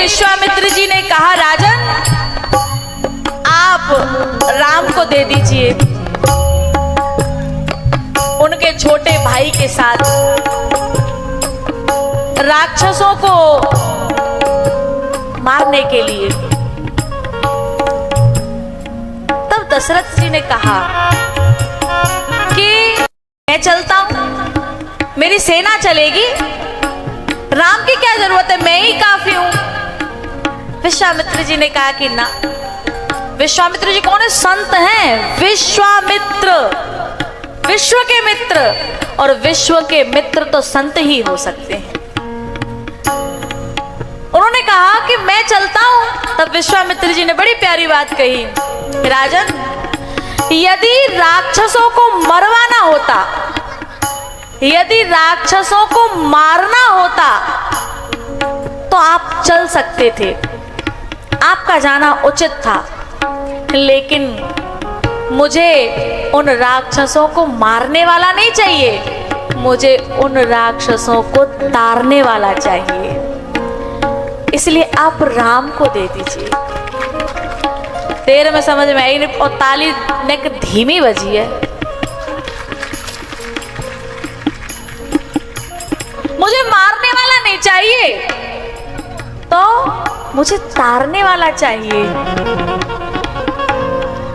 विश्वामित्र जी ने कहा, राजन आप राम को दे दीजिए, उनके छोटे भाई के साथ राक्षसों को मारने के लिए। तब दशरथ जी ने कहा कि मैं चलता हूं, मेरी सेना चलेगी, राम की क्या जरूरत है, मैं ही काफी हूं। विश्वामित्र जी ने कहा कि ना, विश्वामित्र जी कौन है? संत हैं। विश्वामित्र विश्व के मित्र, और विश्व के मित्र तो संत ही हो सकते हैं। उन्होंने कहा कि मैं चलता हूं। तब विश्वामित्र जी ने बड़ी प्यारी बात कही, राजन यदि राक्षसों को मरवाना होता, यदि राक्षसों को मारना होता तो आप चल सकते थे, आपका जाना उचित था, लेकिन मुझे उन राक्षसों को मारने वाला नहीं चाहिए, मुझे उन राक्षसों को तारने वाला चाहिए, इसलिए आप राम को दे दीजिए। देर में समझ में आई और ताली ने धीमी बजी है। मुझे मारने वाला नहीं चाहिए, तो मुझे तारने वाला चाहिए।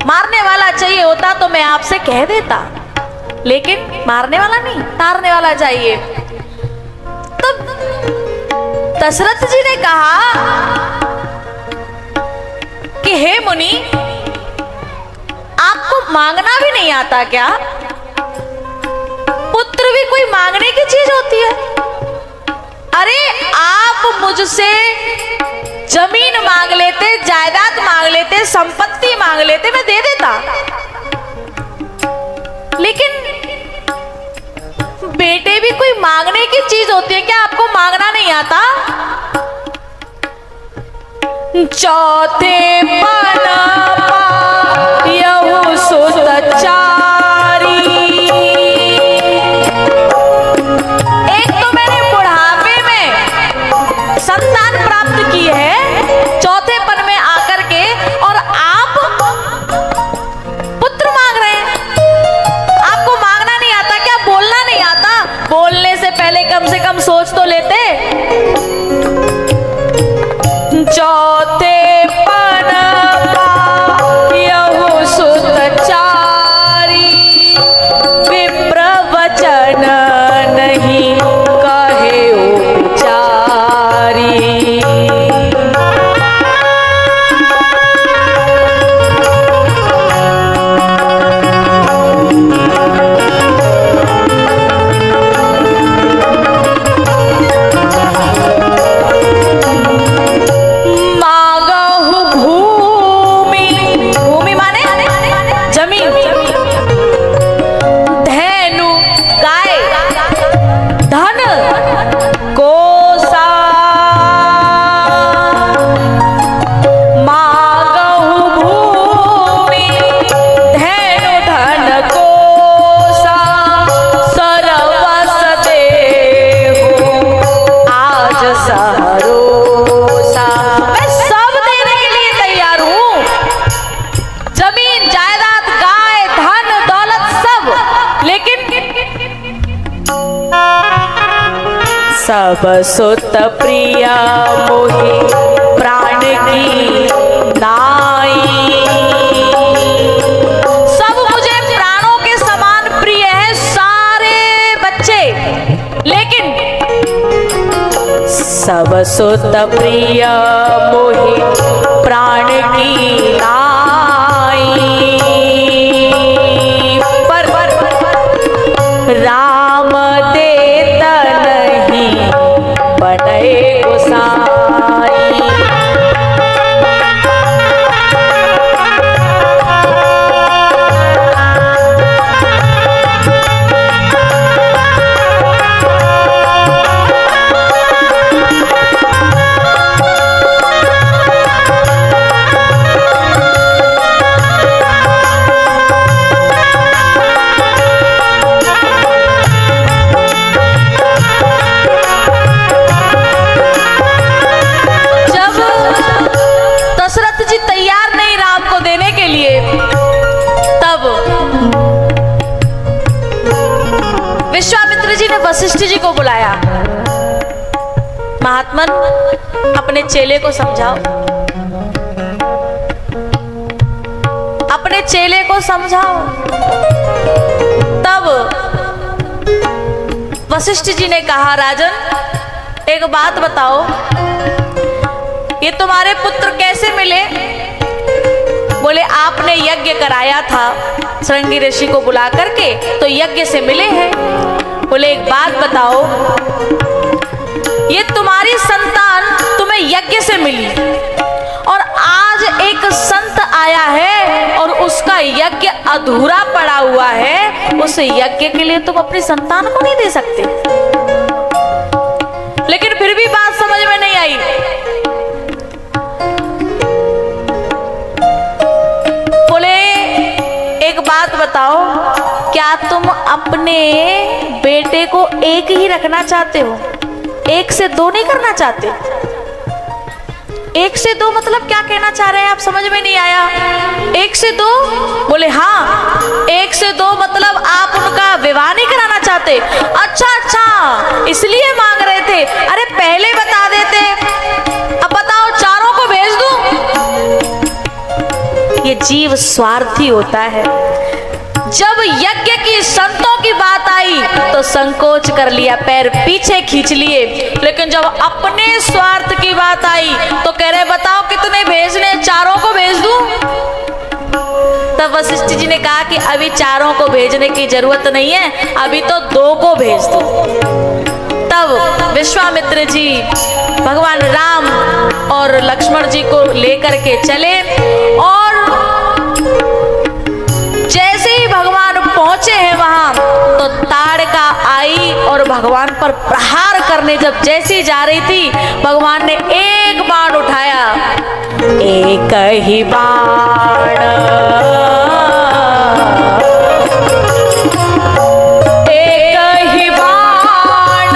मारने वाला चाहिए होता तो मैं आपसे कह देता, लेकिन मारने वाला नहीं, तारने वाला चाहिए। तब दशरथ जी ने कहा कि हे मुनि, आपको मांगना भी नहीं आता क्या? पुत्र भी कोई मांगने की चीज होती है? अरे आप मुझसे जमीन मांग लेते, जायदाद मांग लेते, संपत्ति मांग लेते, मैं दे देता, लेकिन बेटे भी कोई मांगने की चीज होती है क्या? आपको मांगना नहीं आता? चौथे पन पायहु सुत चारी। एक तो मैंने बुढ़ापे में संतान प्राप्त की है, चौथे पन में आकर के, और आप पुत्र मांग रहे हैं। आपको मांगना नहीं आता क्या? बोलना नहीं आता? बोलने से पहले कम से कम सोच तो लेते। चौथे पन पायहु सुत चारी, विप्र वचन नहीं कहे उचारी। सब सुत प्रिय मोहि प्राण की नाई। सब मुझे प्राणों के समान प्रिय है, सारे बच्चे, लेकिन सब सुत प्रिय मोहि प्राण की नाई। पर राम देत नहीं बने गोसाई। जब महात्मन अपने चेले को समझाओ, अपने चेले को समझाओ। तब वशिष्ठ जी ने कहा, राजन एक बात बताओ, ये तुम्हारे पुत्र कैसे मिले? बोले आपने यज्ञ कराया था श्रृंगी ऋषि को बुला करके, तो यज्ञ से मिले हैं। बोले एक बात बताओ, ये तुम्हारी संतान तुम्हें यज्ञ से मिली और आज एक संत आया है और उसका यज्ञ अधूरा पड़ा हुआ है, उस यज्ञ के लिए तुम अपनी संतान को नहीं दे सकते। लेकिन फिर भी बात समझ में नहीं आई। बोले एक बात बताओ, क्या तुम अपने बेटे को एक ही रखना चाहते हो? एक से दो नहीं करना चाहते? एक से दो मतलब क्या कहना चाह रहे हैं आप? समझ में नहीं आया। एक से दो? बोले हाँ, एक से दो मतलब आप उनका विवाह नहीं कराना चाहते। अच्छा अच्छा, इसलिए मांग रहे थे। अरे पहले बता देते। अब बताओ, चारों को भेज दूं? ये जीव स्वार्थी होता है। जब यज्ञ की संतों की बात आई तो संकोच कर लिया, पैर पीछे खींच लिए। लेकिन जब अपने स्वार्थ की बात आई तो कह रहे बताओ कितने भेजने? चारों को भेज दूं? तब वशिष्ठ जी ने कहा कि अभी चारों को भेजने की जरूरत नहीं है, अभी तो दो को भेज दो। तब विश्वामित्र जी भगवान राम और लक्ष्मण जी को लेकर के चले और जैसे ही भगवान पहुंचे हैं वहां तो ताड़का आई और भगवान पर प्रहार करने जब जैसी जा रही थी, भगवान ने एक बाण उठाया, एक ही बाण, एक ही बाण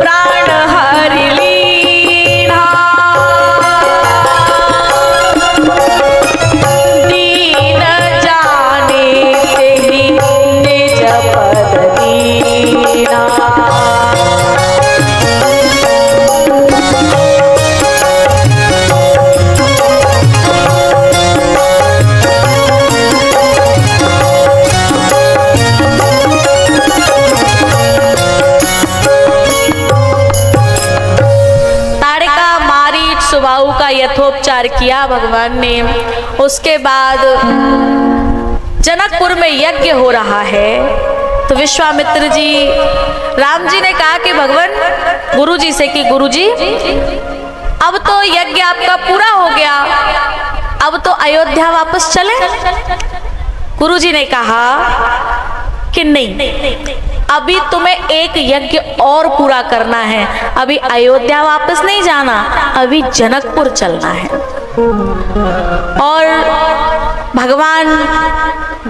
प्राण हर लीना, दीन जाने तेरी निज पद दीना। सुबाहु का यथोपचार किया भगवान ने। उसके बाद जनकपुर में यज्ञ हो रहा है तो विश्वामित्र जी राम जी ने कहा कि भगवान गुरु जी से कि गुरु जी अब तो यज्ञ आपका पूरा हो गया, अब तो अयोध्या वापस चले। गुरु जी ने कहा कि नहीं, अभी तुम्हें एक यज्ञ और पूरा करना है, अभी अयोध्या वापस नहीं जाना, अभी जनकपुर चलना है। और भगवान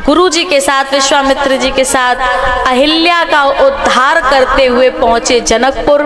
गुरु जी के साथ विश्वामित्र जी के साथ अहिल्या का उद्धार करते हुए पहुंचे जनकपुर।